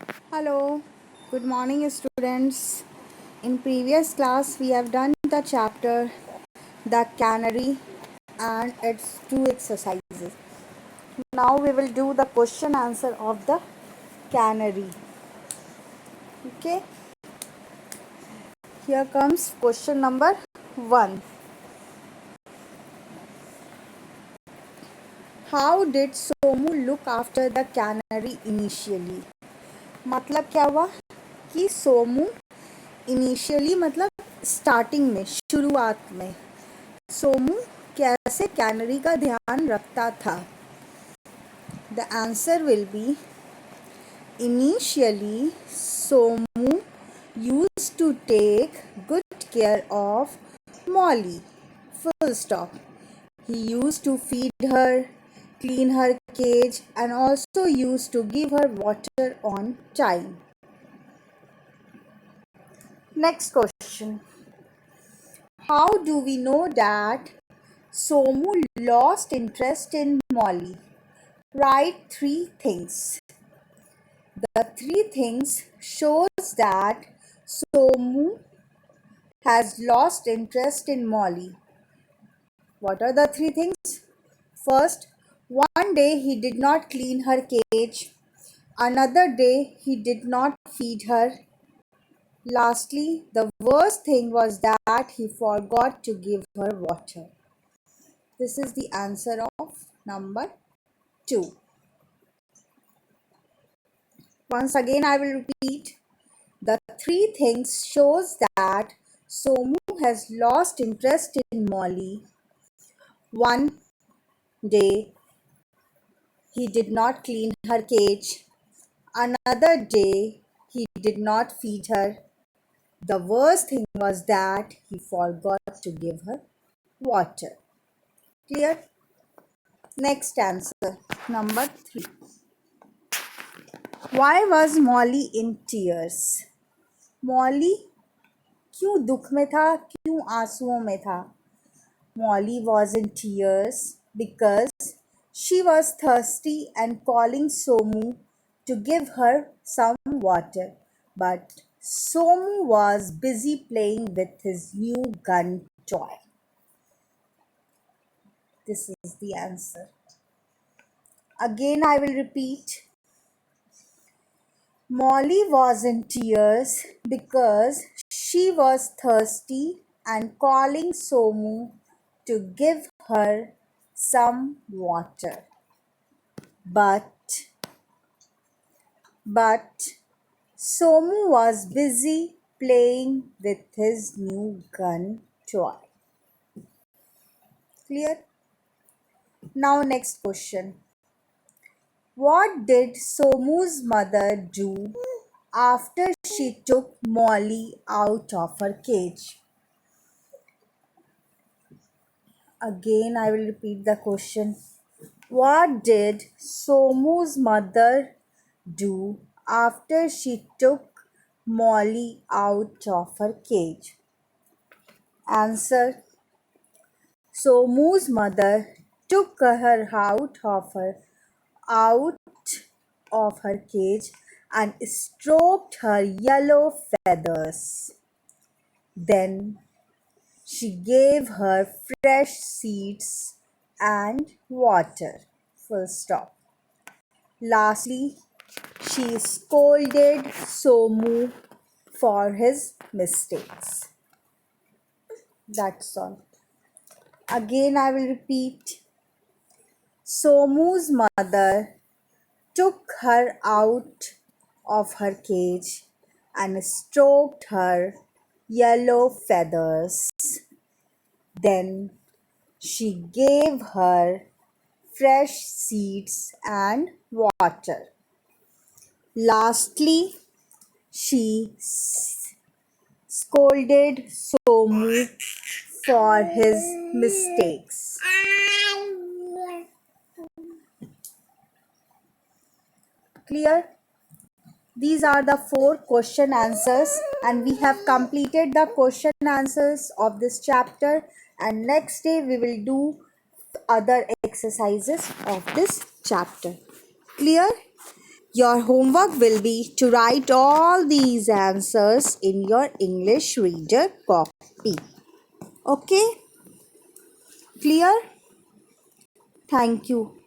Hello, good morning, students. In previous class, we have done the chapter The Canary and its two exercises. Now we will do the question answer of the canary. Okay, here comes question number 1. How did Somu look after the canary initially? मतलब क्या हुआ कि Somu initially मतलब starting में शुरुआत में सोमू कैसे canary का ध्यान रखता था. The answer will be initially Somu used to take good care of Molly. Full stop. He used to feed her, clean her cage, and also used to give her water on time. Next question. How do we know that Somu lost interest in Molly? Write 3 things. The 3 things shows that Somu has lost interest in Molly. What are the 3 things? First, one day he did not clean her cage. Another day he did not feed her. Lastly, the worst thing was that he forgot to give her water. This is the answer of number 2. Once again I will repeat. The 3 things shows that Somu has lost interest in Molly. One day he did not clean her cage. Another day he did not feed her. The worst thing was that he forgot to give her water. Clear? Next answer, number 3. Why was Molly in tears? Molly क्यों दुख में था, क्यों आंसुओं में था? Molly was in tears because she was thirsty and calling Somu to give her some water. But Somu was busy playing with his new gun toy. This is the answer. Again, I will repeat. Molly was in tears because she was thirsty and calling Somu to give her some water. But Somu was busy playing with his new gun toy. Clear? Now next question. What did Somu's mother do after she took Molly out of her cage? Again, I will repeat the question. What did Somu's mother do after she took Molly out of her cage? Answer. Somu's mother took her out of her cage and stroked her yellow feathers. Then she gave her fresh seeds and water. Full stop. Lastly, she scolded Somu for his mistakes. That's all. Again, I will repeat. Somu's mother took her out of her cage and stroked her yellow feathers. Then she gave her fresh seeds and water. Lastly, she scolded Somu for his mistakes. Clear? These are the 4 question answers, and we have completed the question answers of this chapter, and next day we will do other exercises of this chapter. Clear? Your homework will be to write all these answers in your English reader copy. Okay? Clear? Thank you.